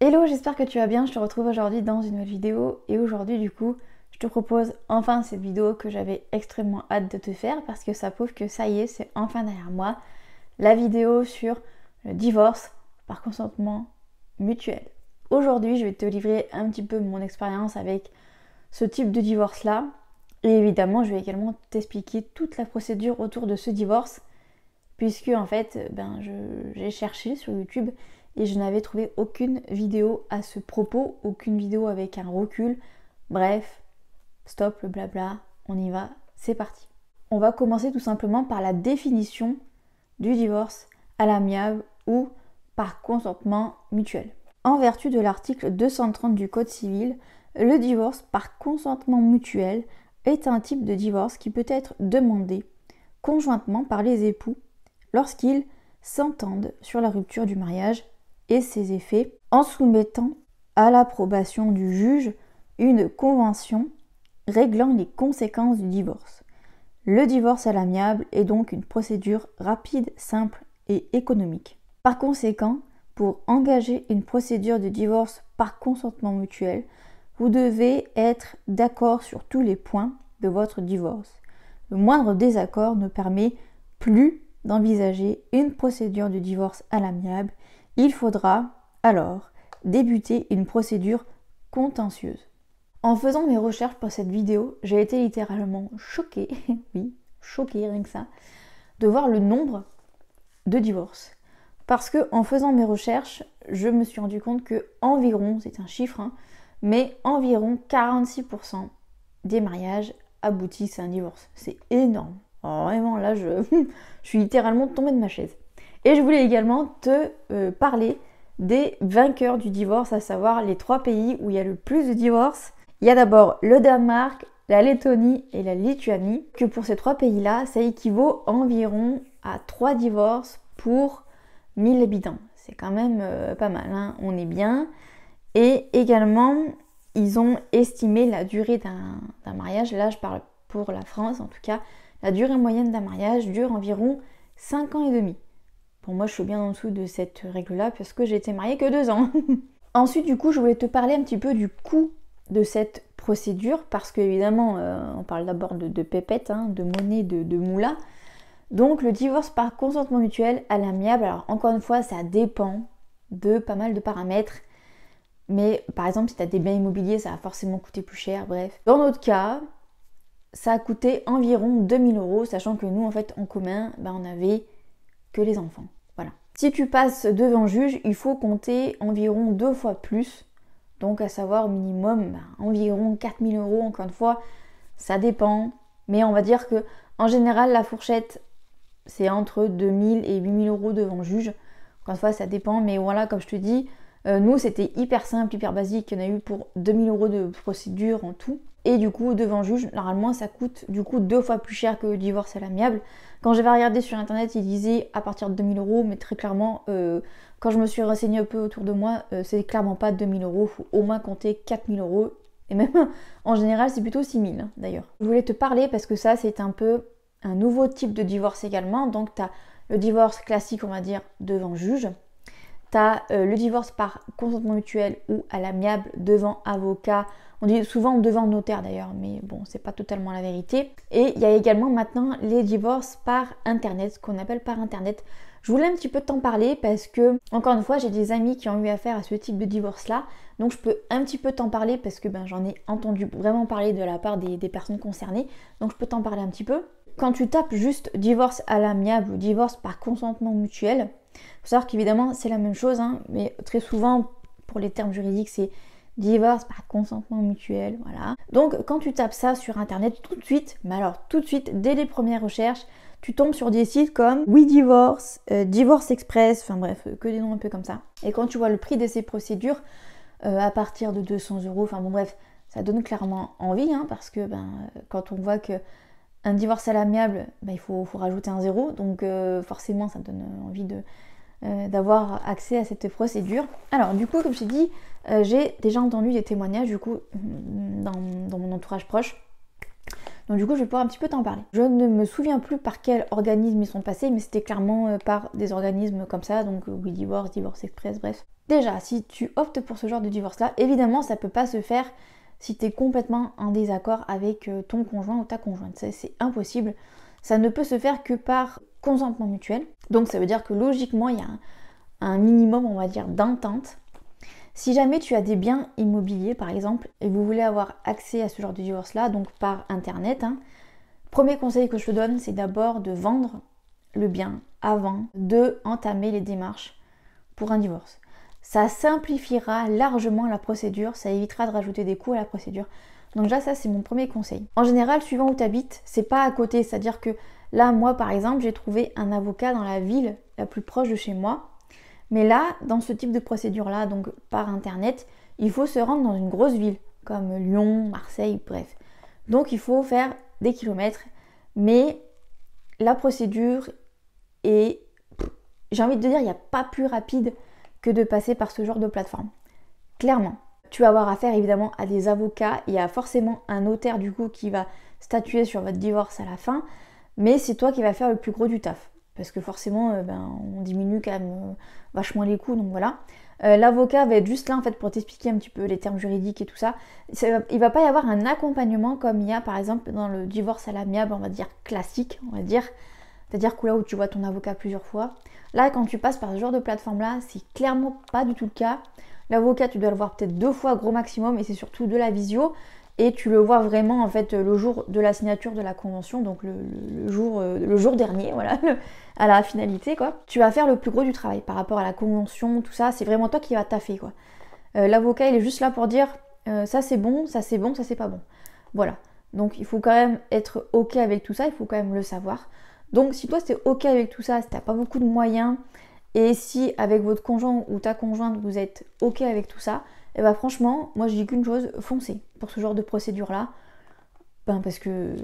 Hello, j'espère que tu vas bien, je te retrouve aujourd'hui dans une nouvelle vidéo et aujourd'hui du coup je te propose enfin cette vidéo que j'avais extrêmement hâte de te faire parce que ça prouve que ça y est, c'est enfin derrière moi, la vidéo sur le divorce par consentement mutuel. Aujourd'hui je vais te livrer un petit peu mon expérience avec ce type de divorce là et évidemment je vais également t'expliquer toute la procédure autour de ce divorce puisque en fait j'ai cherché sur YouTube et je n'avais trouvé aucune vidéo à ce propos, aucune vidéo avec un recul. Bref, stop le blabla, on y va, c'est parti. On va commencer tout simplement par la définition du divorce à l'amiable ou par consentement mutuel. En vertu de l'article 230 du Code civil, le divorce par consentement mutuel est un type de divorce qui peut être demandé conjointement par les époux lorsqu'ils s'entendent sur la rupture du mariage et ses effets en soumettant à l'approbation du juge une convention réglant les conséquences du divorce. Le divorce à l'amiable est donc une procédure rapide, simple et économique. Par conséquent, pour engager une procédure de divorce par consentement mutuel, vous devez être d'accord sur tous les points de votre divorce. Le moindre désaccord ne permet plus d'envisager une procédure de divorce à l'amiable. Il faudra alors débuter une procédure contentieuse. En faisant mes recherches pour cette vidéo, j'ai été littéralement choquée, oui, choquée rien que ça, de voir le nombre de divorces. Parce que en faisant mes recherches, je me suis rendu compte que environ, c'est un chiffre, mais environ 46% des mariages aboutissent à un divorce. C'est énorme. Alors vraiment là, je suis littéralement tombée de ma chaise. Et je voulais également te parler des vainqueurs du divorce, à savoir les 3 pays où il y a le plus de divorces. Il y a d'abord le Danemark, la Lettonie et la Lituanie. Que pour ces 3 pays-là, ça équivaut environ à 3 divorces pour 1000 habitants. C'est quand même pas mal, hein, on est bien. Et également, ils ont estimé la durée d'un mariage. Là, je parle pour la France en tout cas. La durée moyenne d'un mariage dure environ 5 ans et demi. Pour moi, je suis bien en dessous de cette règle-là parce que j'ai été mariée que 2 ans. Ensuite, du coup, je voulais te parler un petit peu du coût de cette procédure parce qu'évidemment, on parle d'abord de pépettes, de monnaie, de moula. Donc, le divorce par consentement mutuel à l'amiable, alors encore une fois, ça dépend de pas mal de paramètres. Mais par exemple, si tu as des biens immobiliers, ça va forcément coûter plus cher, bref. Dans notre cas, ça a coûté environ 2000 €, sachant que nous, en fait, en commun, on n'avait que les enfants. Voilà. Si tu passes devant juge, il faut compter environ 2 fois plus. Donc à savoir au minimum environ 4000 €. Encore une fois, ça dépend. Mais on va dire que en général, la fourchette, c'est entre 2000 et 8000 € devant juge. Encore une fois, ça dépend. Mais voilà, comme je te dis, nous, c'était hyper simple, hyper basique. Il y en a eu pour 2000 € de procédure en tout. Et du coup, devant juge, normalement, ça coûte du coup 2 fois plus cher que le divorce à l'amiable. Quand j'avais regardé sur internet, ils disaient à partir de 2000 €, mais très clairement, quand je me suis renseignée un peu autour de moi, c'est clairement pas 2000 €, il faut au moins compter 4000 €. Et même, en général, c'est plutôt 6000 d'ailleurs. Je voulais te parler parce que ça, c'est un peu un nouveau type de divorce également. Donc, tu as le divorce classique, on va dire, devant juge. Tu as le divorce par consentement mutuel ou à l'amiable devant avocat. On dit souvent devant notaire d'ailleurs, mais bon, c'est pas totalement la vérité. Et il y a également maintenant les divorces par internet, ce qu'on appelle par internet. Je voulais un petit peu t'en parler parce que, encore une fois, j'ai des amis qui ont eu affaire à ce type de divorce-là. Donc je peux un petit peu t'en parler parce que j'en ai entendu vraiment parler de la part des personnes concernées. Donc je peux t'en parler un petit peu. Quand tu tapes juste divorce à l'amiable ou divorce par consentement mutuel, il faut savoir qu'évidemment c'est la même chose, mais très souvent pour les termes juridiques c'est divorce par consentement mutuel, voilà. Donc quand tu tapes ça sur internet, tout de suite, mais alors tout de suite, dès les premières recherches, tu tombes sur des sites comme Oui Divorce, Divorce Express, enfin bref, que des noms un peu comme ça. Et quand tu vois le prix de ces procédures, à partir de 200 €, enfin bon bref, ça donne clairement envie, parce que quand on voit que un divorce à l'amiable, il faut rajouter un 0, donc forcément ça donne envie d'avoir accès à cette procédure. Alors du coup, comme je t'ai dit, j'ai déjà entendu des témoignages du coup dans mon entourage proche Donc du coup, je vais pouvoir un petit peu t'en parler. Je ne me souviens plus par quel organisme ils sont passés, mais c'était clairement par des organismes comme ça, donc Oui Divorce, Divorce Express, bref. Déjà, si tu optes pour ce genre de divorce-là, évidemment, ça peut pas se faire si tu es complètement en désaccord avec ton conjoint ou ta conjointe. C'est impossible. Ça ne peut se faire que par consentement mutuel. Donc ça veut dire que logiquement, il y a un minimum, on va dire, d'entente. Si jamais tu as des biens immobiliers, par exemple, et vous voulez avoir accès à ce genre de divorce-là, donc par Internet, premier conseil que je te donne, c'est d'abord de vendre le bien avant de entamer les démarches pour un divorce. Ça simplifiera largement la procédure, ça évitera de rajouter des coûts à la procédure. Donc déjà, ça, c'est mon premier conseil. En général, suivant où tu habites, c'est pas à côté, c'est-à-dire que là, moi, par exemple, j'ai trouvé un avocat dans la ville la plus proche de chez moi. Mais là, dans ce type de procédure-là, donc par Internet, il faut se rendre dans une grosse ville, comme Lyon, Marseille, bref. Donc il faut faire des kilomètres, mais la procédure est, j'ai envie de te dire, il n'y a pas plus rapide que de passer par ce genre de plateforme. Clairement. Tu vas avoir affaire évidemment à des avocats, il y a forcément un notaire du coup qui va statuer sur votre divorce à la fin, mais c'est toi qui vas faire le plus gros du taf. Parce que forcément, on diminue quand même vachement les coûts, donc voilà. L'avocat va être juste là en fait pour t'expliquer un petit peu les termes juridiques et tout ça. Il va pas y avoir un accompagnement comme il y a par exemple dans le divorce à l'amiable, on va dire classique, on va dire. C'est-à-dire que là où tu vois ton avocat plusieurs fois. Là, quand tu passes par ce genre de plateforme-là, c'est clairement pas du tout le cas. L'avocat, tu dois le voir peut-être 2 fois gros maximum et c'est surtout de la visio. Et tu le vois vraiment en fait le jour de la signature de la convention, donc le jour dernier, voilà, à la finalité quoi. Tu vas faire le plus gros du travail par rapport à la convention, tout ça, c'est vraiment toi qui vas taffer quoi. L'avocat il est juste là pour dire ça c'est bon, ça c'est bon, ça c'est pas bon. Voilà. Donc il faut quand même être ok avec tout ça, il faut quand même le savoir. Donc si toi c'est ok avec tout ça, si t'as pas beaucoup de moyens, et si avec votre conjoint ou ta conjointe vous êtes ok avec tout ça, et bah franchement, moi je dis qu'une chose, foncez pour ce genre de procédure-là. Parce que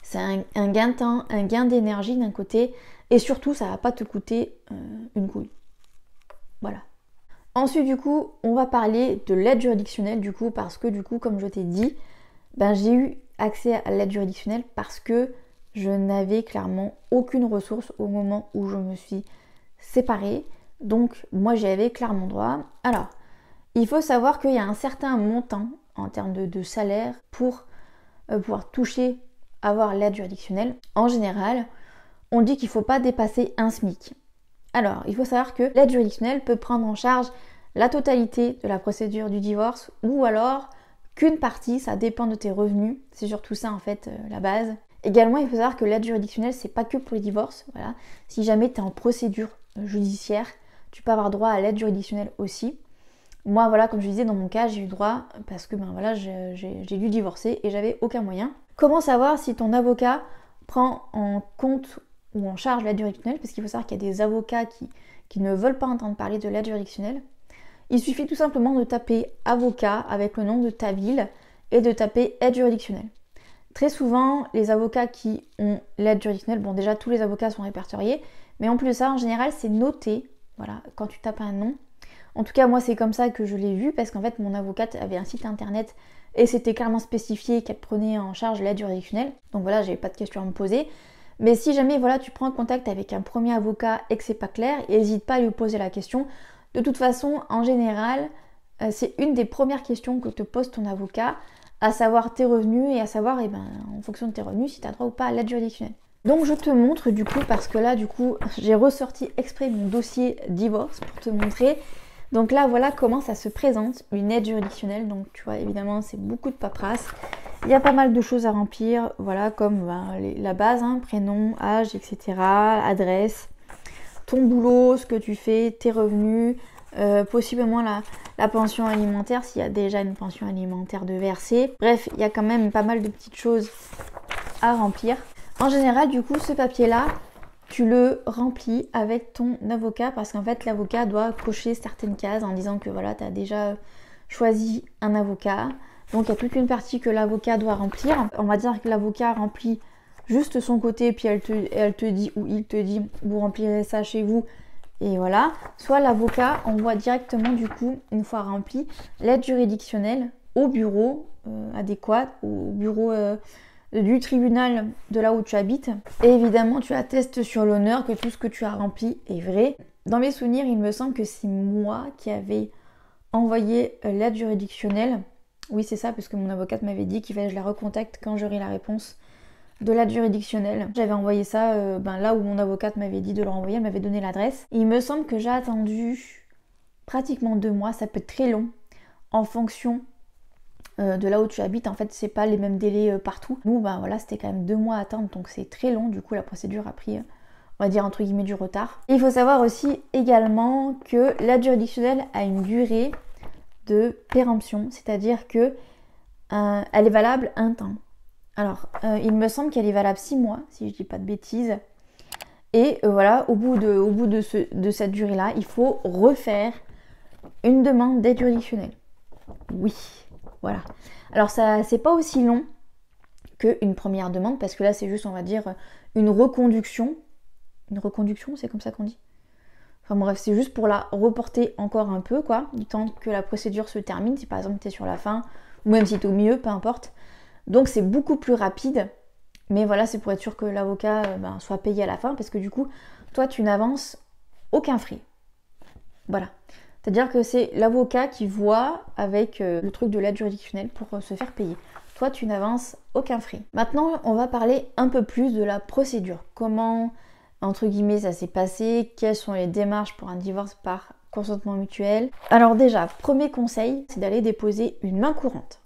c'est un gain de temps, un gain d'énergie d'un côté, et surtout ça va pas te coûter une couille. Voilà. Ensuite du coup, on va parler de l'aide juridictionnelle du coup, parce que du coup, comme je t'ai dit, j'ai eu accès à l'aide juridictionnelle parce que je n'avais clairement aucune ressource au moment où je me suis séparée. Donc moi j'y avais clairement droit. Alors, il faut savoir qu'il y a un certain montant en termes de salaire pour pouvoir toucher, avoir l'aide juridictionnelle. En général, on dit qu'il ne faut pas dépasser un SMIC. Alors, il faut savoir que l'aide juridictionnelle peut prendre en charge la totalité de la procédure du divorce ou alors qu'une partie, ça dépend de tes revenus. C'est surtout ça en fait la base. Également, il faut savoir que l'aide juridictionnelle, c'est pas que pour les divorces. Voilà. Si jamais tu es en procédure judiciaire, tu peux avoir droit à l'aide juridictionnelle aussi. Moi, voilà, comme je disais, dans mon cas, j'ai eu droit parce que voilà, j'ai dû divorcer et j'avais aucun moyen. Comment savoir si ton avocat prend en compte ou en charge l'aide juridictionnelle? Parce qu'il faut savoir qu'il y a des avocats qui ne veulent pas entendre parler de l'aide juridictionnelle. Il suffit tout simplement de taper avocat avec le nom de ta ville et de taper aide juridictionnelle. Très souvent, les avocats qui ont l'aide juridictionnelle, bon déjà tous les avocats sont répertoriés, mais en plus de ça, en général, c'est noté, voilà, quand tu tapes un nom. En tout cas, moi, c'est comme ça que je l'ai vu, parce qu'en fait, mon avocate avait un site internet et c'était clairement spécifié qu'elle prenait en charge l'aide juridictionnelle. Donc voilà, j'avais pas de questions à me poser. Mais si jamais, voilà, tu prends contact avec un premier avocat et que c'est pas clair, n'hésite pas à lui poser la question. De toute façon, en général, c'est une des premières questions que te pose ton avocat, à savoir tes revenus et à savoir, en fonction de tes revenus, si tu as droit ou pas à l'aide juridictionnelle. Donc je te montre du coup, parce que là, du coup, j'ai ressorti exprès mon dossier divorce pour te montrer. Donc là, voilà comment ça se présente, une aide juridictionnelle. Donc tu vois, évidemment, c'est beaucoup de paperasse. Il y a pas mal de choses à remplir, voilà, comme la base, prénom, âge, etc., adresse, ton boulot, ce que tu fais, tes revenus, possiblement la pension alimentaire, s'il y a déjà une pension alimentaire de verser. Bref, il y a quand même pas mal de petites choses à remplir. En général, du coup, ce papier-là, tu le remplis avec ton avocat parce qu'en fait, l'avocat doit cocher certaines cases en disant que voilà, tu as déjà choisi un avocat. Donc, il y a toute une partie que l'avocat doit remplir. On va dire que l'avocat remplit juste son côté, puis elle te dit ou il te dit, vous remplirez ça chez vous. Et voilà. Soit l'avocat envoie directement, du coup, une fois rempli, l'aide juridictionnelle au bureau adéquat, au bureau du tribunal de là où tu habites. Et évidemment, tu attestes sur l'honneur que tout ce que tu as rempli est vrai. Dans mes souvenirs, il me semble que c'est moi qui avais envoyé l'aide juridictionnelle. Oui, c'est ça, parce que mon avocate m'avait dit qu'il fallait que je la recontacte quand j'aurai la réponse de l'aide juridictionnelle. J'avais envoyé ça là où mon avocate m'avait dit de le renvoyer, elle m'avait donné l'adresse. Il me semble que j'ai attendu pratiquement 2 mois, ça peut être très long en fonction de là où tu habites. En fait, c'est pas les mêmes délais partout. Nous, voilà, c'était quand même 2 mois à attendre, donc c'est très long. Du coup, la procédure a pris, on va dire entre guillemets, du retard. Et il faut savoir aussi également que l'aide juridictionnelle a une durée de péremption, c'est-à-dire que elle est valable un temps. Alors, il me semble qu'elle est valable 6 mois, si je dis pas de bêtises. Et voilà, au bout de cette durée-là, il faut refaire une demande d'aide juridictionnelle. Oui, voilà. Alors, ça, c'est pas aussi long qu'une première demande, parce que là, c'est juste, on va dire, une reconduction. Une reconduction, c'est comme ça qu'on dit? Enfin bref, c'est juste pour la reporter encore un peu, quoi, du temps que la procédure se termine, si par exemple tu es sur la fin, ou même si tu es au milieu, peu importe. Donc c'est beaucoup plus rapide, mais voilà, c'est pour être sûr que l'avocat soit payé à la fin, parce que du coup, toi, tu n'avances aucun frais. Voilà. C'est-à-dire que c'est l'avocat qui voit avec le truc de l'aide juridictionnelle pour se faire payer. Toi, tu n'avances aucun frais. Maintenant, on va parler un peu plus de la procédure. Comment, entre guillemets, ça s'est passé, quelles sont les démarches pour un divorce par consentement mutuel. Alors déjà, premier conseil, c'est d'aller déposer une main courante.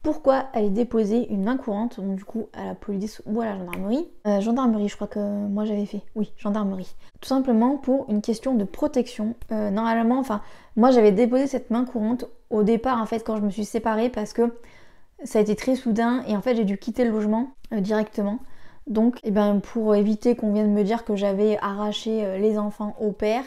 Pourquoi aller déposer une main courante, donc du coup à la police ou à la gendarmerie? Gendarmerie, je crois que moi j'avais fait. Oui, gendarmerie. Tout simplement pour une question de protection. Normalement, enfin, moi j'avais déposé cette main courante au départ en fait quand je me suis séparée parce que ça a été très soudain et en fait j'ai dû quitter le logement directement. Donc, pour éviter qu'on vienne me dire que j'avais arraché les enfants au père,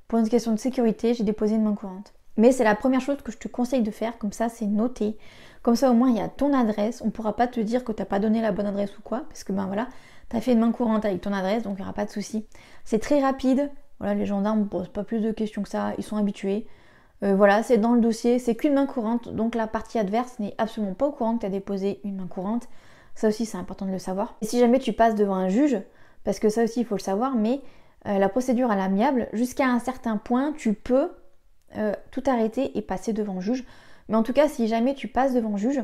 pour une question de sécurité, j'ai déposé une main courante. Mais c'est la première chose que je te conseille de faire, comme ça c'est noté. Comme ça au moins il y a ton adresse, on ne pourra pas te dire que tu n'as pas donné la bonne adresse ou quoi, parce que voilà, tu as fait une main courante avec ton adresse, donc il n'y aura pas de souci. C'est très rapide, voilà, les gendarmes ne posent pas plus de questions que ça, ils sont habitués. Voilà, c'est dans le dossier, c'est qu'une main courante, donc la partie adverse n'est absolument pas au courant que tu as déposé une main courante. Ça aussi c'est important de le savoir. Et si jamais tu passes devant un juge, parce que ça aussi il faut le savoir, mais la procédure à l'amiable, jusqu'à un certain point, tu peux tout arrêter et passer devant le juge. Mais en tout cas, si jamais tu passes devant le juge,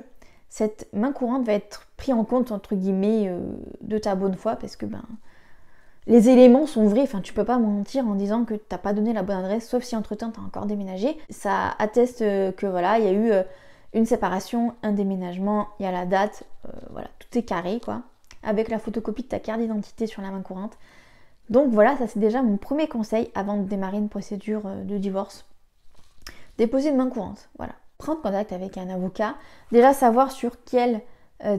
cette main courante va être prise en compte, entre guillemets, de ta bonne foi, parce que les éléments sont vrais. Enfin, tu peux pas mentir en disant que t'as pas donné la bonne adresse, sauf si entre-temps t'as encore déménagé. Ça atteste que voilà, il y a eu une séparation, un déménagement, il y a la date, voilà, tout est carré, quoi, avec la photocopie de ta carte d'identité sur la main courante. Donc voilà, ça c'est déjà mon premier conseil avant de démarrer une procédure de divorce. Déposer une main courante, voilà. Prendre contact avec un avocat, déjà savoir sur quel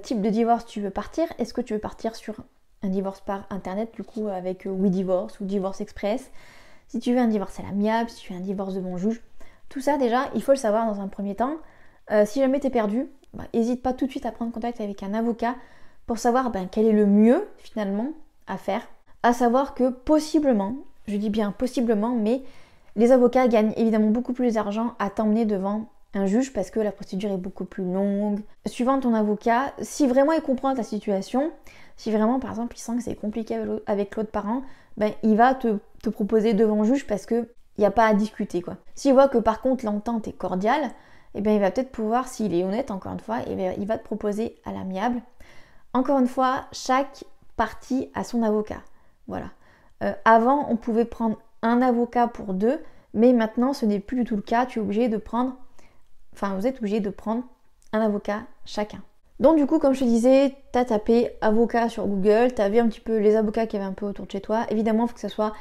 type de divorce tu veux partir. Est-ce que tu veux partir sur un divorce par internet, du coup avec WeDivorce ou Divorce Express? Si tu veux un divorce à l'amiable, si tu veux un divorce devant juge, tout ça déjà, il faut le savoir dans un premier temps. Si jamais tu es perdu, n'hésite pas tout de suite à prendre contact avec un avocat pour savoir quel est le mieux finalement à faire. À savoir que possiblement, je dis bien possiblement, mais les avocats gagnent évidemment beaucoup plus d'argent à t'emmener devant un juge parce que la procédure est beaucoup plus longue. Suivant ton avocat, si vraiment il comprend ta situation, si vraiment par exemple il sent que c'est compliqué avec l'autre parent, il va te proposer devant le juge parce qu'il n'y a pas à discuter, quoi. S'il voit que par contre l'entente est cordiale, il va peut-être pouvoir, s'il est honnête encore une fois, il va te proposer à l'amiable. Encore une fois, chaque partie a son avocat. Voilà. Avant, on pouvait prendre un avocat pour 2, mais maintenant, ce n'est plus du tout le cas. Vous êtes obligé de prendre un avocat chacun. Donc du coup, comme je te disais, tu as tapé avocat sur Google, tu as vu un petit peu les avocats qu'il y avait un peu autour de chez toi. Évidemment, il faut que ce soit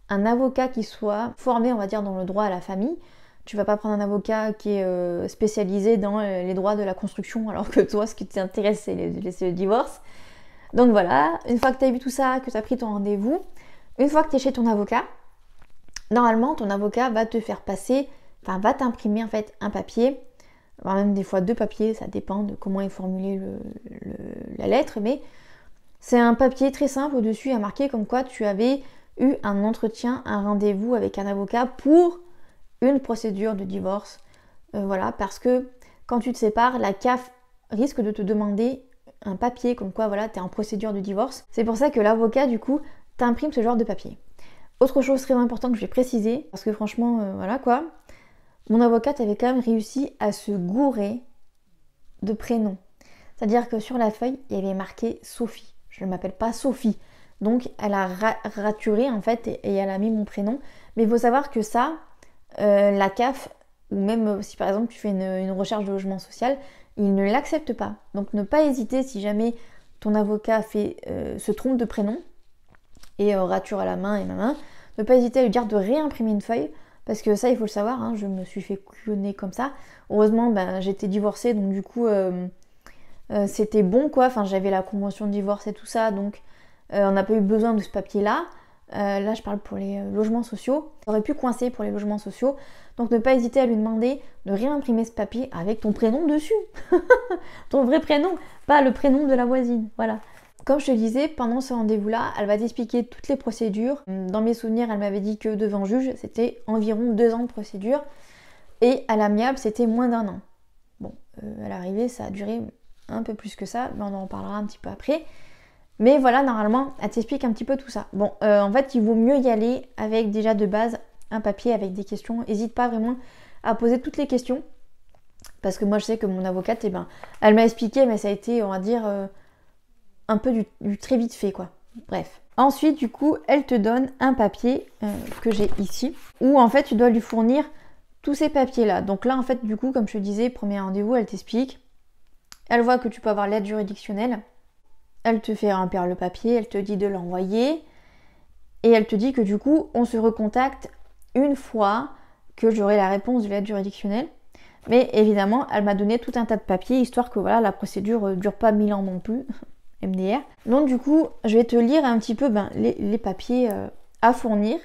un avocat qui soit formé, on va dire, dans le droit à la famille. Tu vas pas prendre un avocat qui est spécialisé dans les droits de la construction, alors que toi, ce qui t'intéresse, c'est le divorce. Donc voilà, une fois que tu as vu tout ça, que tu as pris ton rendez-vous, une fois que tu es chez ton avocat, normalement, ton avocat va te faire passer, va t'imprimer en fait un papier, même des fois 2 papiers, ça dépend de comment est formulée la lettre, mais c'est un papier très simple, au-dessus il y a marqué comme quoi tu avais eu un entretien, un rendez-vous avec un avocat pour une procédure de divorce. Voilà, parce que quand tu te sépares, la CAF risque de te demander un papier comme quoi voilà, tu es en procédure de divorce. C'est pour ça que l'avocat du coup t'imprime ce genre de papier. Autre chose très importante que je vais préciser, parce que franchement, voilà quoi, mon avocate avait quand même réussi à se gourer de prénoms. C'est-à-dire que sur la feuille, il y avait marqué Sophie. Je ne m'appelle pas Sophie. Donc elle a raturé en fait et elle a mis mon prénom. Mais il faut savoir que ça, la CAF, ou même si par exemple tu fais une recherche de logement social, il ne l'accepte pas. Donc ne pas hésiter si jamais ton avocat se trompe de prénom et rature à la main et main, ne pas hésiter à lui dire de réimprimer une feuille. Parce que ça, il faut le savoir, hein, je me suis fait clonner comme ça. Heureusement, j'étais divorcée, donc du coup, c'était bon, quoi. Enfin, j'avais la convention de divorce et tout ça, donc on n'a pas eu besoin de ce papier-là. Là, je parle pour les logements sociaux. Ça aurait pu coincer pour les logements sociaux. Donc, ne pas hésiter à lui demander de réimprimer ce papier avec ton prénom dessus. Ton vrai prénom, pas le prénom de la voisine. Voilà. Comme je te disais, pendant ce rendez-vous-là, elle va t'expliquer toutes les procédures. Dans mes souvenirs, elle m'avait dit que devant juge, c'était environ 2 ans de procédure. Et à l'amiable, c'était moins d'1 an. Bon, à l'arrivée, ça a duré un peu plus que ça, mais on en parlera un petit peu après. Mais voilà, normalement, elle t'explique un petit peu tout ça. Bon, en fait, il vaut mieux y aller avec déjà de base un papier avec des questions. N'hésite pas vraiment à poser toutes les questions. Parce que moi, je sais que mon avocate, elle m'a expliqué, mais ça a été, on va dire... un peu du très vite fait quoi. Bref. Ensuite du coup elle te donne un papier que j'ai ici où en fait tu dois lui fournir tous ces papiers là. Donc là en fait du coup comme je te disais, premier rendez-vous elle t'explique. Elle voit que tu peux avoir l'aide juridictionnelle. Elle te fait remplir le papier, elle te dit de l'envoyer et elle te dit que du coup on se recontacte une fois que j'aurai la réponse de l'aide juridictionnelle. Mais évidemment elle m'a donné tout un tas de papiers histoire que voilà la procédure dure pas 1000 ans non plus. MDR. Donc du coup, je vais te lire un petit peu les papiers à fournir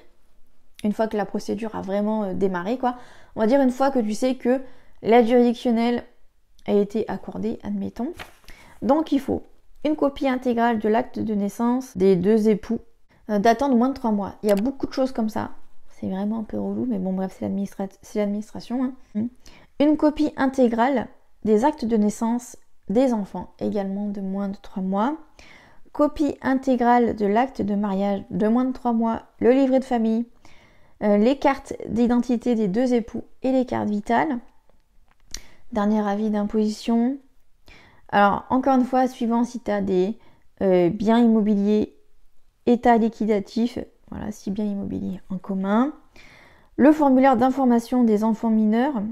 une fois que la procédure a vraiment démarré quoi. On va dire une fois que tu sais que l'aide juridictionnelle a été accordée, admettons. Donc il faut une copie intégrale de l'acte de naissance des 2 époux datant de moins de 3 mois. Il y a beaucoup de choses comme ça. C'est vraiment un peu relou, mais bon bref, c'est l'administration. Hein. Une copie intégrale des actes de naissance des enfants également de moins de 3 mois, copie intégrale de l'acte de mariage de moins de 3 mois, le livret de famille, les cartes d'identité des 2 époux et les cartes vitales, dernier avis d'imposition. Alors encore une fois, suivant si tu as des biens immobiliers, état liquidatif, voilà, 6 biens immobiliers en commun, le formulaire d'information des enfants mineurs,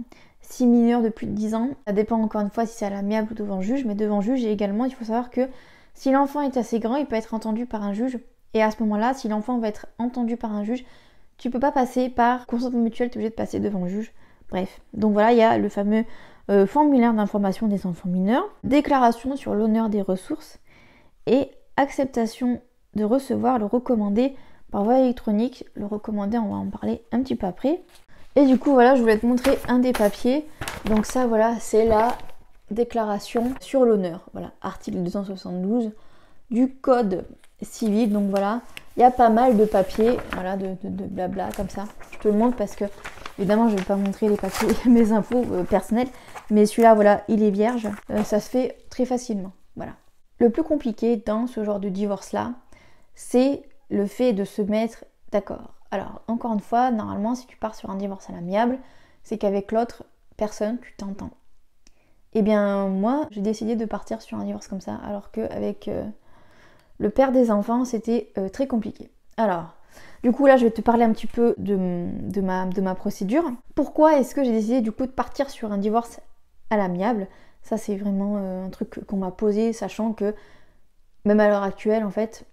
6 mineurs de plus de 10 ans, ça dépend encore une fois si c'est à l'amiable ou devant juge, mais devant juge et également il faut savoir que si l'enfant est assez grand, il peut être entendu par un juge, et à ce moment-là, si l'enfant va être entendu par un juge, tu peux pas passer par consentement mutuel, tu es obligé de passer devant le juge. Bref, donc voilà, il y a le fameux formulaire d'information des enfants mineurs, déclaration sur l'honneur des ressources et acceptation de recevoir le recommandé par voie électronique. Le recommandé, on va en parler un petit peu après. Et du coup voilà, je voulais te montrer un des papiers. Donc ça voilà, c'est la déclaration sur l'honneur. Voilà, article 272 du code civil. Donc voilà, il y a pas mal de papiers, voilà, de blabla comme ça. Je te le montre parce que évidemment je vais pas montrer les papiers, mes infos personnelles. Mais celui-là voilà, il est vierge. Ça se fait très facilement. Voilà. Le plus compliqué dans ce genre de divorce là, c'est le fait de se mettre d'accord. Alors, encore une fois, normalement, si tu pars sur un divorce à l'amiable, c'est qu'avec l'autre personne, tu t'entends. Eh bien, moi, j'ai décidé de partir sur un divorce comme ça, alors qu'avec le père des enfants, c'était très compliqué. Alors, du coup, là, je vais te parler un petit peu de ma procédure. Pourquoi est-ce que j'ai décidé, du coup, de partir sur un divorce à l'amiable? Ça, c'est vraiment un truc qu'on m'a posé, sachant que, même à l'heure actuelle, en fait,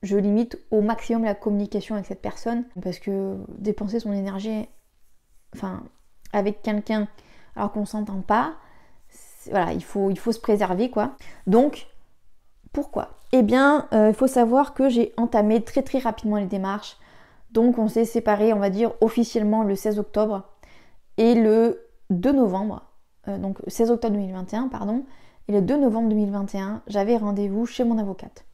je limite au maximum la communication avec cette personne parce que dépenser son énergie avec quelqu'un alors qu'on s'entend pas, voilà, il faut se préserver quoi. Donc pourquoi ? Eh bien il faut savoir que j'ai entamé très très rapidement les démarches. Donc on s'est séparés, on va dire officiellement le 16 octobre et le 2 novembre, donc 16 octobre 2021 pardon, et le 2 novembre 2021 j'avais rendez-vous chez mon avocate.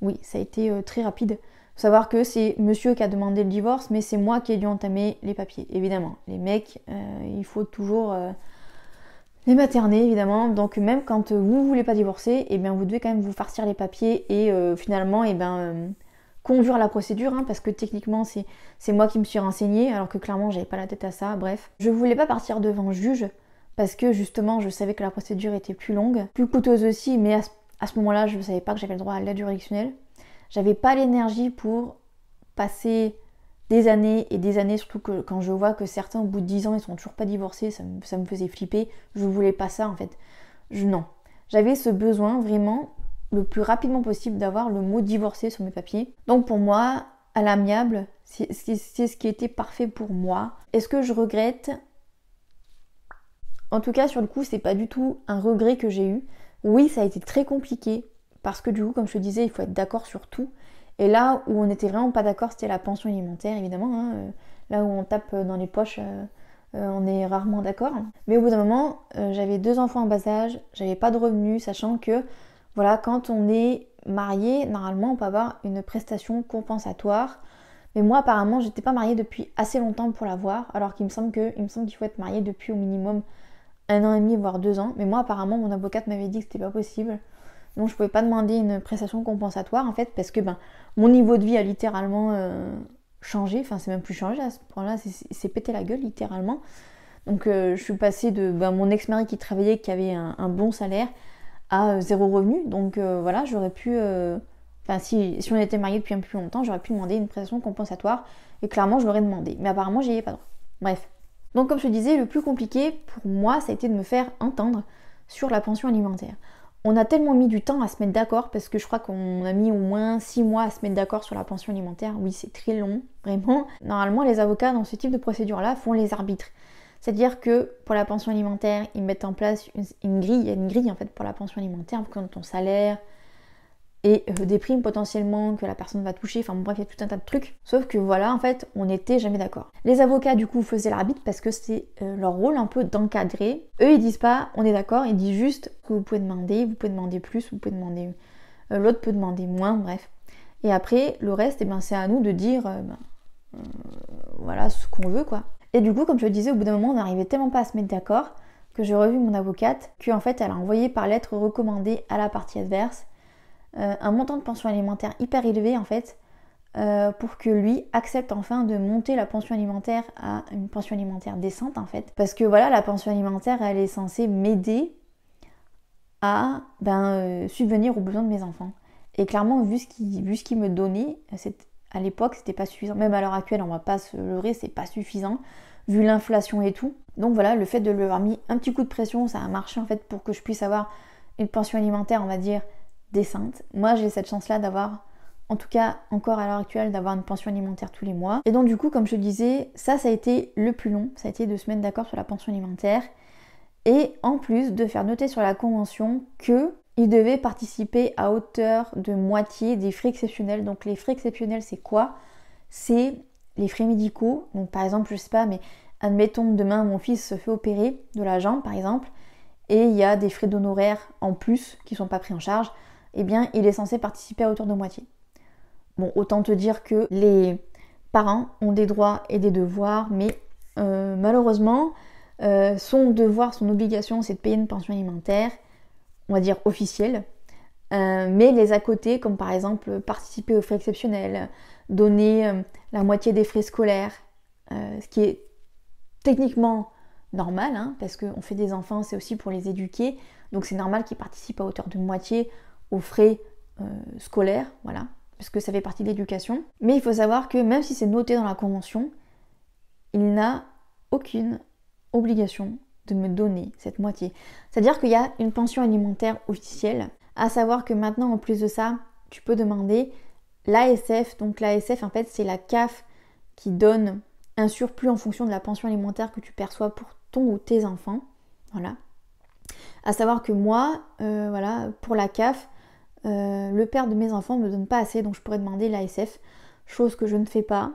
Oui, ça a été très rapide. Faut savoir que c'est monsieur qui a demandé le divorce, mais c'est moi qui ai dû entamer les papiers. Évidemment, les mecs, il faut toujours les maternés évidemment. Donc même quand vous voulez pas divorcer, et bien vous devez quand même vous farcir les papiers et finalement conduire la procédure, hein, parce que techniquement c'est moi qui me suis renseignée, alors que clairement j'avais pas la tête à ça, bref. Je voulais pas partir devant juge, parce que justement je savais que la procédure était plus longue, plus coûteuse aussi, mais à ce moment-là je ne savais pas que j'avais le droit à l'aide juridictionnelle. J'avais pas l'énergie pour passer des années et des années, surtout que quand je vois que certains au bout de 10 ans ils sont toujours pas divorcés, ça me faisait flipper. Je voulais pas ça en fait. Non. J'avais ce besoin vraiment le plus rapidement possible d'avoir le mot divorcé sur mes papiers. Donc pour moi, à l'amiable, c'est ce qui était parfait pour moi. Est-ce que je regrette? En tout cas, sur le coup, c'est pas du tout un regret que j'ai eu. Oui, ça a été très compliqué parce que du coup, comme je te disais, il faut être d'accord sur tout. Et là où on n'était vraiment pas d'accord, c'était la pension alimentaire, évidemment. Hein. Là où on tape dans les poches, on est rarement d'accord. Mais au bout d'un moment, j'avais 2 enfants en bas âge, j'avais pas de revenus, sachant que voilà, quand on est marié, normalement, on peut avoir une prestation compensatoire. Mais moi, apparemment, j'étais pas mariée depuis assez longtemps pour l'avoir, alors qu'il me semble qu'il faut être marié depuis au minimum 1 an et demi, voire 2 ans. Mais moi, apparemment, mon avocate m'avait dit que c'était pas possible. Donc, je pouvais pas demander une prestation compensatoire, en fait, parce que mon niveau de vie a littéralement changé. Enfin, c'est même plus changé à ce point-là, c'est pété la gueule, littéralement. Donc, je suis passée de mon ex-mari qui travaillait, qui avait un bon salaire, à 0 revenu. Donc, voilà, j'aurais pu... si on était mariés depuis un peu plus longtemps, j'aurais pu demander une prestation compensatoire. Et clairement, je l'aurais demandé. Mais apparemment, j'y ai pas droit. Bref. Donc comme je te disais, le plus compliqué pour moi, ça a été de me faire entendre sur la pension alimentaire. On a tellement mis du temps à se mettre d'accord, parce que je crois qu'on a mis au moins 6 mois à se mettre d'accord sur la pension alimentaire. Oui, c'est très long, vraiment. Normalement, les avocats dans ce type de procédure-là font les arbitres. C'est-à-dire que pour la pension alimentaire, ils mettent en place une grille. Il y a une grille en fait pour la pension alimentaire, pour ton salaire, et des primes potentiellement que la personne va toucher, enfin bon, bref, il y a tout un tas de trucs. Sauf que voilà, en fait, on n'était jamais d'accord. Les avocats, du coup, faisaient l'arbitre parce que c'est leur rôle un peu d'encadrer. Eux, ils disent pas, on est d'accord, ils disent juste que vous pouvez demander plus, vous pouvez demander... l'autre peut demander moins, bref. Et après, le reste, c'est à nous de dire, voilà, ce qu'on veut, quoi. Et du coup, comme je le disais, au bout d'un moment, on n'arrivait tellement pas à se mettre d'accord que j'ai revu mon avocate, qu'en fait, elle a envoyé par lettre recommandée à la partie adverse un montant de pension alimentaire hyper élevé en fait, pour que lui accepte enfin de monter la pension alimentaire à une pension alimentaire décente en fait. Parce que voilà, la pension alimentaire, elle est censée m'aider à subvenir aux besoins de mes enfants. Et clairement, vu ce qu'il me donnait, à l'époque, c'était pas suffisant. Même à l'heure actuelle, on va pas se leurrer, c'est pas suffisant, vu l'inflation et tout. Donc voilà, le fait de lui avoir mis un petit coup de pression, ça a marché en fait pour que je puisse avoir une pension alimentaire, on va dire, décente. Moi, j'ai cette chance-là d'avoir, en tout cas encore à l'heure actuelle, d'avoir une pension alimentaire tous les mois. Et donc du coup, comme je te disais, ça a été le plus long, ça a été de se mettre d'accord sur la pension alimentaire. Et en plus de faire noter sur la convention qu'il devait participer à hauteur de moitié des frais exceptionnels. Donc les frais exceptionnels, c'est quoi? C'est les frais médicaux. Donc par exemple, je sais pas, mais admettons demain mon fils se fait opérer de la jambe par exemple, et il y a des frais d'honoraires en plus qui sont pas pris en charge. Eh bien, il est censé participer à hauteur de moitié. Bon, autant te dire que les parents ont des droits et des devoirs, mais malheureusement, son devoir, son obligation, c'est de payer une pension alimentaire, on va dire officielle, mais les à côté, comme par exemple participer aux frais exceptionnels, donner la moitié des frais scolaires, ce qui est techniquement normal, hein, parce qu'on fait des enfants, c'est aussi pour les éduquer, donc c'est normal qu'ils participent à hauteur de moitié aux frais scolaires, voilà, parce que ça fait partie de l'éducation. Mais il faut savoir que même si c'est noté dans la convention, il n'a aucune obligation de me donner cette moitié. C'est-à-dire qu'il y a une pension alimentaire officielle, à savoir que maintenant, en plus de ça, tu peux demander l'ASF. Donc l'ASF, en fait, c'est la CAF qui donne un surplus en fonction de la pension alimentaire que tu perçois pour ton ou tes enfants. Voilà. À savoir que moi, voilà, pour la CAF, le père de mes enfants ne me donne pas assez, donc je pourrais demander l'ASF, chose que je ne fais pas,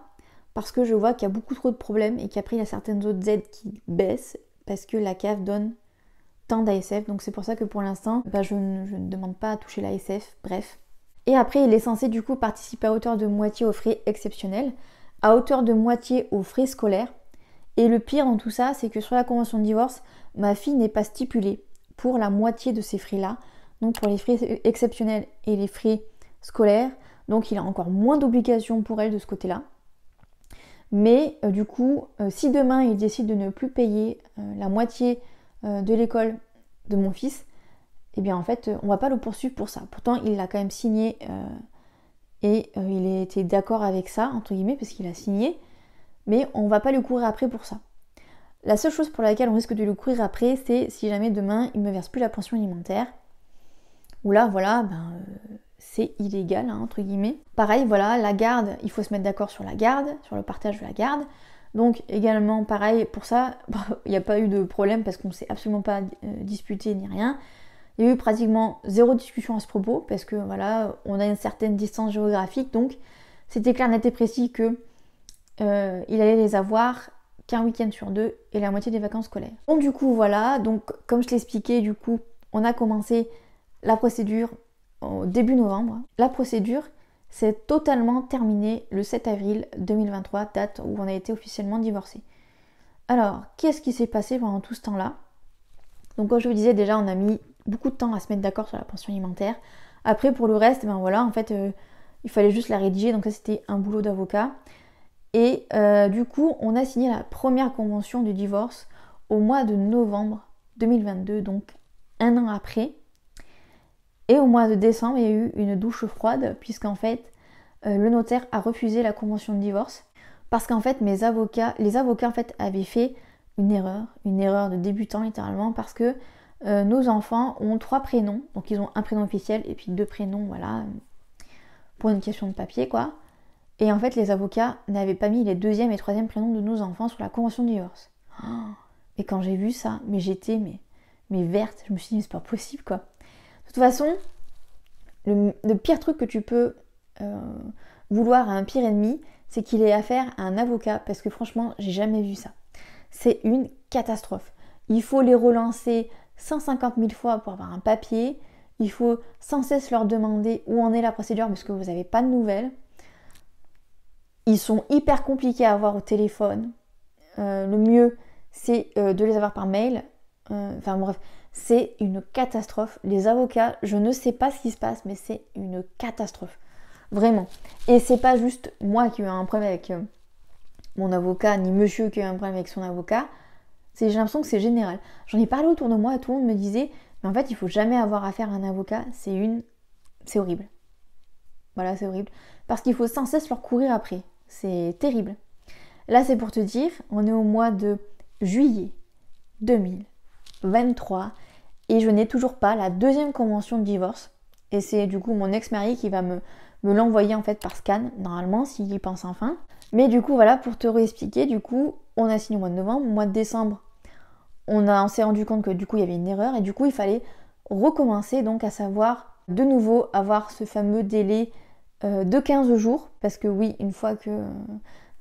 parce que je vois qu'il y a beaucoup trop de problèmes et qu'après il y a certaines autres aides qui baissent, parce que la CAF donne tant d'ASF, donc c'est pour ça que pour l'instant, je ne demande pas à toucher l'ASF, bref. Et après, il est censé du coup participer à hauteur de moitié aux frais exceptionnels, à hauteur de moitié aux frais scolaires, Et le pire dans tout ça, c'est que sur la convention de divorce, ma fille n'est pas stipulée pour la moitié de ces frais-là, donc pour les frais exceptionnels et les frais scolaires, donc il a encore moins d'obligations pour elle de ce côté-là. Mais du coup, si demain il décide de ne plus payer la moitié de l'école de mon fils, eh bien en fait on va pas le poursuivre pour ça. Pourtant il l'a quand même signé et il a été d'accord avec ça, entre guillemets, parce qu'il a signé, mais on va pas lui courir après pour ça. La seule chose pour laquelle on risque de lui courir après, c'est si jamais demain il me verse plus la pension alimentaire, ou là voilà, c'est illégal, hein, entre guillemets. Pareil, voilà, la garde, il faut se mettre d'accord sur la garde, sur le partage de la garde. Donc également, pareil, pour ça, il n'y a pas eu de problème parce qu'on ne s'est absolument pas disputé ni rien. Il y a eu pratiquement zéro discussion à ce propos parce que voilà, on a une certaine distance géographique, donc c'était clair, net et précis que il allait les avoir qu'un week-end sur 2 et la moitié des vacances scolaires. Donc du coup voilà, donc comme je l'expliquais, du coup on a commencé la procédure au début novembre. La procédure s'est totalement terminée le 7 avril 2023, date où on a été officiellement divorcés. Alors, qu'est-ce qui s'est passé pendant tout ce temps-là? Donc comme je vous disais, déjà on a mis beaucoup de temps à se mettre d'accord sur la pension alimentaire. Après pour le reste, voilà, en fait il fallait juste la rédiger, donc ça c'était un boulot d'avocat. Et du coup on a signé la première convention du divorce au mois de novembre 2022, donc un an après. Et au mois de décembre, il y a eu une douche froide puisqu'en fait, le notaire a refusé la convention de divorce parce qu'en fait, les avocats en fait avaient fait une erreur de débutant littéralement parce que nos enfants ont 3 prénoms, donc ils ont un prénom officiel et puis 2 prénoms, voilà, pour une question de papier quoi. Et en fait, les avocats n'avaient pas mis les 2e et 3e prénoms de nos enfants sur la convention de divorce. Et quand j'ai vu ça, mais j'étais mais verte, je me suis dit mais c'est pas possible quoi. De toute façon, le pire truc que tu peux vouloir à un pire ennemi, c'est qu'il ait affaire à un avocat, parce que franchement, j'ai jamais vu ça. C'est une catastrophe. Il faut les relancer 150 000 fois pour avoir un papier. Il faut sans cesse leur demander où en est la procédure, parce que vous n'avez pas de nouvelles. Ils sont hyper compliqués à avoir au téléphone. Le mieux, c'est de les avoir par mail. Enfin bref, c'est une catastrophe. Les avocats, je ne sais pas ce qui se passe, mais c'est une catastrophe. Vraiment. Et c'est pas juste moi qui ai eu un problème avec mon avocat, ni monsieur qui a eu un problème avec son avocat. J'ai l'impression que c'est général. J'en ai parlé autour de moi et tout le monde me disait, mais en fait, il faut jamais avoir affaire à un avocat. C'est horrible. Voilà, c'est horrible. Parce qu'il faut sans cesse leur courir après. C'est terrible. Là, c'est pour te dire, on est au mois de juillet 2023 et je n'ai toujours pas la 2e convention de divorce. Et c'est du coup mon ex-mari qui va me l'envoyer en fait par scan, normalement, s'il y pense enfin. Mais du coup, voilà, pour te réexpliquer, du coup, on a signé au mois de novembre, au mois de décembre, on s'est rendu compte que du coup, il y avait une erreur et du coup, il fallait recommencer, donc à savoir de nouveau avoir ce fameux délai de 15 jours, parce que oui, une fois que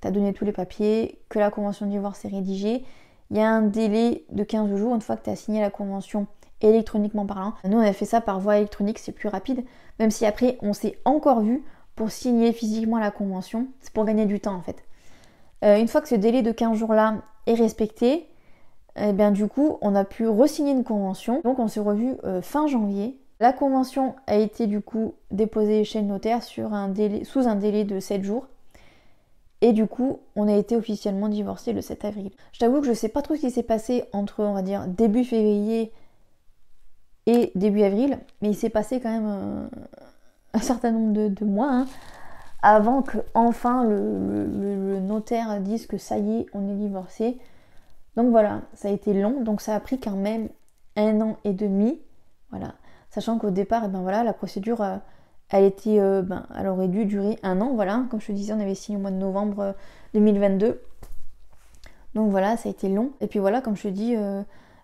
tu as donné tous les papiers, que la convention de divorce est rédigée, il y a un délai de 15 jours une fois que tu as signé la convention électroniquement parlant. Nous, on a fait ça par voie électronique, c'est plus rapide, même si après, on s'est encore vu pour signer physiquement la convention. C'est pour gagner du temps, en fait. Une fois que ce délai de 15 jours-là est respecté, eh bien, du coup, on a pu re-signer une convention. Donc, on s'est revu fin janvier. La convention a été, du coup, déposée chez le notaire sous un délai de 7 jours. Et du coup, on a été officiellement divorcés le 7 avril. Je t'avoue que je sais pas trop ce qui s'est passé entre, on va dire, début février et début avril, mais il s'est passé quand même un certain nombre de mois avant que enfin le notaire dise que ça y est, on est divorcés. Donc voilà, ça a été long, donc ça a pris quand même 1 an et demi, voilà. Sachant qu'au départ, voilà, la procédure, elle aurait dû durer 1 an, voilà. Comme je te disais, on avait signé au mois de novembre 2022. Donc voilà, ça a été long. Et puis voilà, comme je te dis,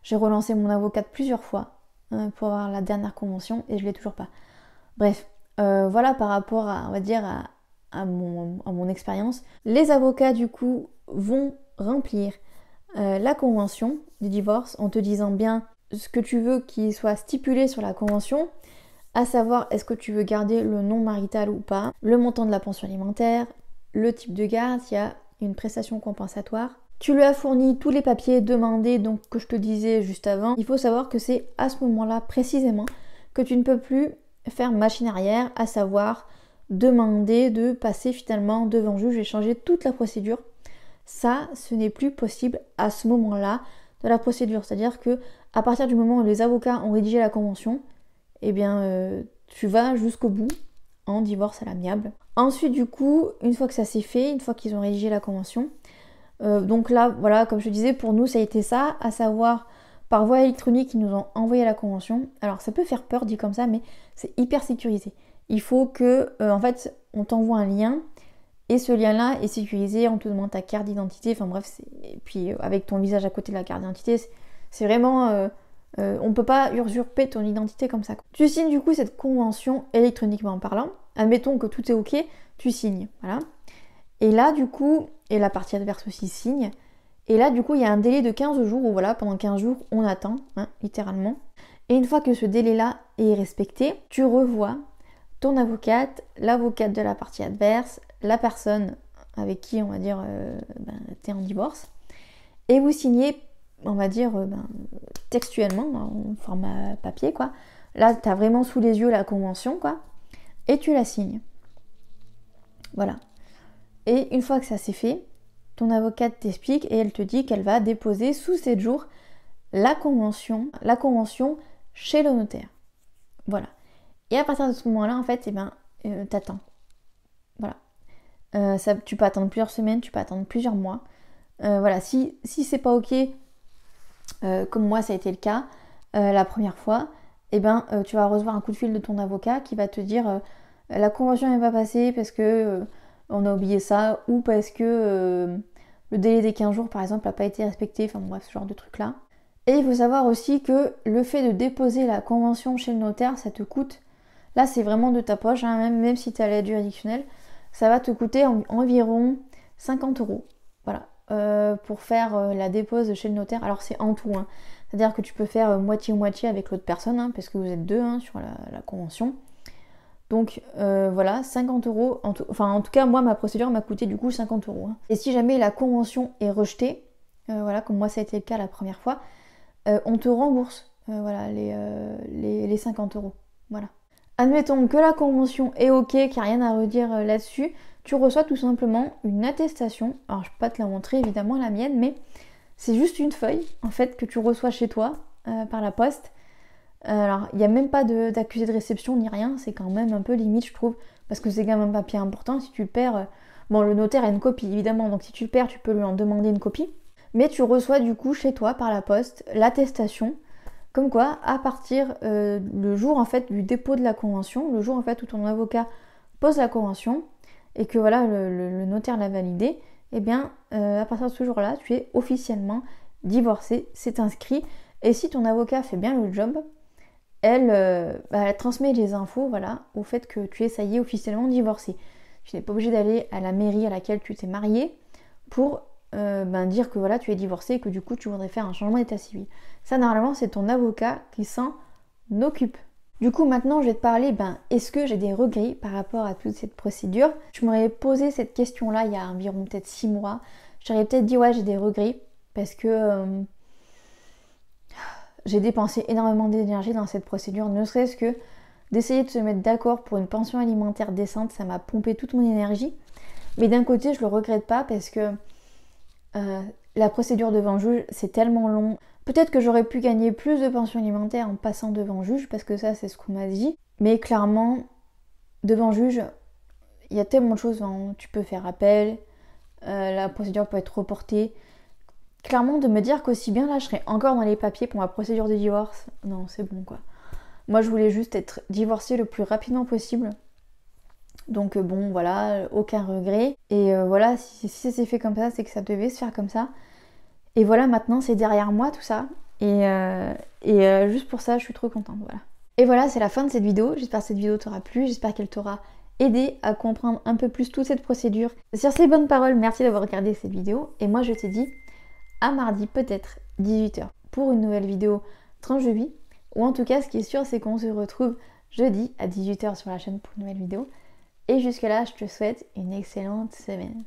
j'ai relancé mon avocate plusieurs fois pour avoir la dernière convention et je l'ai toujours pas. Bref, voilà par rapport à, on va dire, à mon expérience. Les avocats, du coup, vont remplir la convention du divorce en te disant bien ce que tu veux qu'il soit stipulé sur la convention, à savoir est-ce que tu veux garder le nom marital ou pas, le montant de la pension alimentaire, le type de garde, s'il y a une prestation compensatoire, Tu lui as fourni tous les papiers demandés, donc que je te disais juste avant. Il faut savoir que c'est à ce moment-là précisément que tu ne peux plus faire machine arrière, à savoir demander de passer finalement devant juge et changer toute la procédure. Ça, ce n'est plus possible à ce moment-là de la procédure. C'est-à-dire que à partir du moment où les avocats ont rédigé la convention, eh bien, tu vas jusqu'au bout en divorce à l'amiable. Ensuite, du coup, une fois que ça s'est fait, une fois qu'ils ont rédigé la convention, donc là, voilà, comme je te disais, pour nous, ça a été ça, à savoir par voie électronique, ils nous ont envoyé la convention. Alors, ça peut faire peur dit comme ça, mais c'est hyper sécurisé. Il faut que, en fait, on t'envoie un lien, et ce lien-là est sécurisé, on te demande ta carte d'identité, enfin bref, et puis avec ton visage à côté de la carte d'identité, c'est vraiment... on peut pas usurper ton identité comme ça. Tu signes du coup cette convention électroniquement parlant. Admettons que tout est ok, tu signes, voilà. Et là, du coup, et la partie adverse aussi signe. Et là, du coup, il y a un délai de 15 jours où voilà, pendant 15 jours, on attend, hein, littéralement. Et une fois que ce délai-là est respecté, tu revois ton avocate, l'avocate de la partie adverse, la personne avec qui, on va dire, t'es en divorce. Et vous signez, on va dire, textuellement, en format papier, quoi. Là, t'as vraiment sous les yeux la convention, quoi. Et tu la signes. Voilà. Et une fois que ça s'est fait, ton avocate t'explique et elle te dit qu'elle va déposer sous 7 jours la convention chez le notaire. Voilà. Et à partir de ce moment-là, en fait, t'attends. Voilà. Tu peux attendre plusieurs semaines, tu peux attendre plusieurs mois. Voilà. Si c'est pas ok, comme moi ça a été le cas la première fois, tu vas recevoir un coup de fil de ton avocat qui va te dire la convention n'est pas passée parce que on a oublié ça, ou parce que le délai des 15 jours par exemple n'a pas été respecté, enfin bref, ce genre de truc là. Et il faut savoir aussi que le fait de déposer la convention chez le notaire, ça te coûte, là c'est vraiment de ta poche, hein, même si tu as l'aide juridictionnelle, ça va te coûter environ 50 €. Voilà. Pour faire la dépose chez le notaire. Alors c'est en tout, hein. C'est-à-dire que tu peux faire moitié-moitié avec l'autre personne, hein, parce que vous êtes deux, hein, sur la convention. Donc voilà, 50 €. En tout cas, moi, ma procédure m'a coûté du coup 50 €. Hein. Et si jamais la convention est rejetée, voilà, comme moi ça a été le cas la première fois, on te rembourse voilà, les 50 €. Voilà. Admettons que la convention est ok, qu'il n'y a rien à redire là-dessus, tu reçois tout simplement une attestation. Alors je peux pas te la montrer évidemment la mienne, mais c'est juste une feuille en fait que tu reçois chez toi par la poste. Alors il n'y a même pas d'accusé de réception ni rien, c'est quand même un peu limite je trouve, parce que c'est quand même un papier important. Si tu le perds, bon le notaire a une copie évidemment, donc si tu le perds tu peux lui en demander une copie. Mais tu reçois du coup chez toi par la poste l'attestation, comme quoi à partir le jour en fait du dépôt de la convention, le jour en fait où ton avocat pose la convention, et que voilà le notaire l'a validé, et bien à partir de ce jour-là, tu es officiellement divorcé, c'est inscrit. Et si ton avocat fait bien le job, elle transmet les infos, voilà, au fait que tu es, ça y est, officiellement divorcé. Tu n'es pas obligé d'aller à la mairie à laquelle tu t'es marié pour dire que voilà, tu es divorcé et que du coup tu voudrais faire un changement d'état civil. Ça, normalement, c'est ton avocat qui s'en occupe. Du coup, maintenant, je vais te parler, est-ce que j'ai des regrets par rapport à toute cette procédure? Je m'aurais posé cette question-là il y a environ peut-être 6 mois. J'aurais peut-être dit, ouais, j'ai des regrets, parce que j'ai dépensé énormément d'énergie dans cette procédure, ne serait-ce que d'essayer de se mettre d'accord pour une pension alimentaire décente, ça m'a pompé toute mon énergie. Mais d'un côté, je le regrette pas, parce que la procédure devant juge, c'est tellement long. Peut-être que j'aurais pu gagner plus de pension alimentaire en passant devant juge, parce que ça c'est ce qu'on m'a dit. Mais clairement, devant juge, il y a tellement de choses. Hein. Tu peux faire appel, la procédure peut être reportée. Clairement, de me dire qu'aussi bien là, je serais encore dans les papiers pour ma procédure de divorce, non, c'est bon quoi. Moi, je voulais juste être divorcée le plus rapidement possible. Donc bon, voilà, aucun regret. Et voilà, si ça s'est fait comme ça, c'est que ça devait se faire comme ça. Et voilà, maintenant c'est derrière moi tout ça. Et juste pour ça, je suis trop contente, voilà. Et voilà, c'est la fin de cette vidéo. J'espère que cette vidéo t'aura plu, j'espère qu'elle t'aura aidé à comprendre un peu plus toute cette procédure. Sur ces bonnes paroles, merci d'avoir regardé cette vidéo. Et moi, je te dis à mardi, peut-être 18 h, pour une nouvelle vidéo tranche de vie. Ou en tout cas, ce qui est sûr, c'est qu'on se retrouve jeudi à 18 h sur la chaîne pour une nouvelle vidéo. Et jusque là, je te souhaite une excellente semaine.